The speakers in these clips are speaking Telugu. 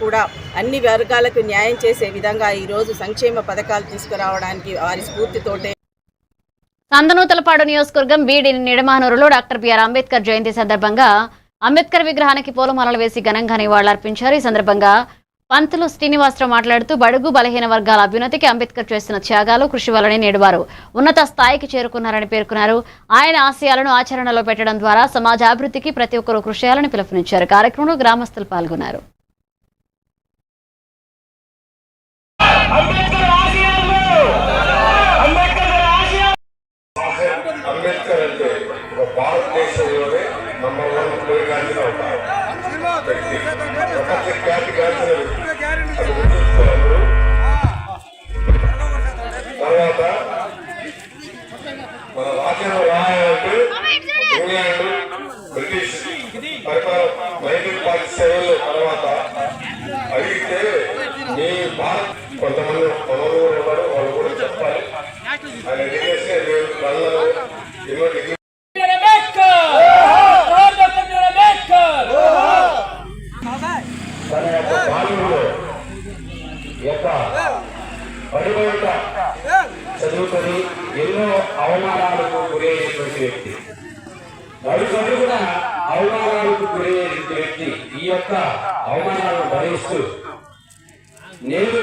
కూడా అన్ని వర్గాలకు న్యాయం చేసే విధంగా ఈరోజు సంక్షేమ పథకాలు తీసుకురావడానికి వారి స్ఫూర్తితోటే సందనూతలపాడు నియోజకవర్గం బీడి నిడమానూరులో డాక్టర్ బిఆర్ అంబేద్కర్ జయంతి సందర్భంగా అంబేద్కర్ విగ్రహానికి పూలమాలలు వేసి ఘనంగా నివాళులర్పించారు. ఈ సందర్భంగా పంతులు శ్రీనివాసరావు మాట్లాడుతూ బడుగు బలహీన వర్గాల అభ్యున్నతికి అంబేద్కర్ చేస్తున్న త్యాగాలు కృషి వల్లనే నేడు వారు ఉన్నత స్థాయికి చేరుకున్నారని పేర్కొన్నారు. ఆయన ఆశయాలను ఆచరణలో పెట్టడం ద్వారా సమాజ అభివృద్ధికి ప్రతి ఒక్కరూ కృషి చేయాలని పిలుపునిచ్చారు. కార్యక్రమంలో గ్రామస్తులు పాల్గొన్నారు. అంబేద్కర్ అంటే భారతదేశంలోనే నంబర్ 1 ప్లేగాంచిన ఒక వ్యక్తి, ప్రపంచ ఖ్యాతి గాంచిన వ్యక్తి. తర్వాత మన రాజ్యాంగం రాయాలంటే ఇంగ్లాండ్ బ్రిటిష్ పరిపాలన 1947లో తర్వాత అడిగితే మీ భారత్ కొంతమంది మనలు ఉన్నారు, వాళ్ళు కూడా చెప్పాలి. ఆయన ఎడ్యుకేషన్ తన యొక్క బాల్యంలో పరిబయట చదువుకొని ఎన్నో అవమానాలకు గురయ్యేటువంటి వ్యక్తి, నడుచొని కూడా అవమానాలకు గురయ్యేటువంటి వ్యక్తి. ఈ యొక్క అవమానాలను భరిస్తూ నేను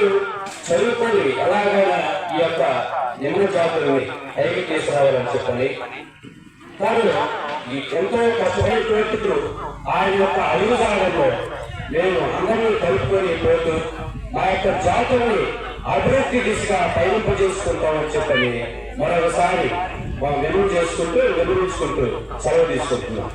చదువుకొని ఎలాగైనా ఈ యొక్క నిమ్న జాతులని పైకి తీసుకురావాలని చెప్పండి. కానీ ఈ ఎంతో కష్టమైనటువంటి ఆయన యొక్క అడుగుజాడల్లో మేము అందరినీ కలుపుకొని పోతూ మా యొక్క జాతుల్ని అభివృద్ధి దిశగా పయనింపజేసుకుంటామని చెప్పని మరొకసారి వివరించుకుంటూ సెలవు తీసుకుంటున్నాం.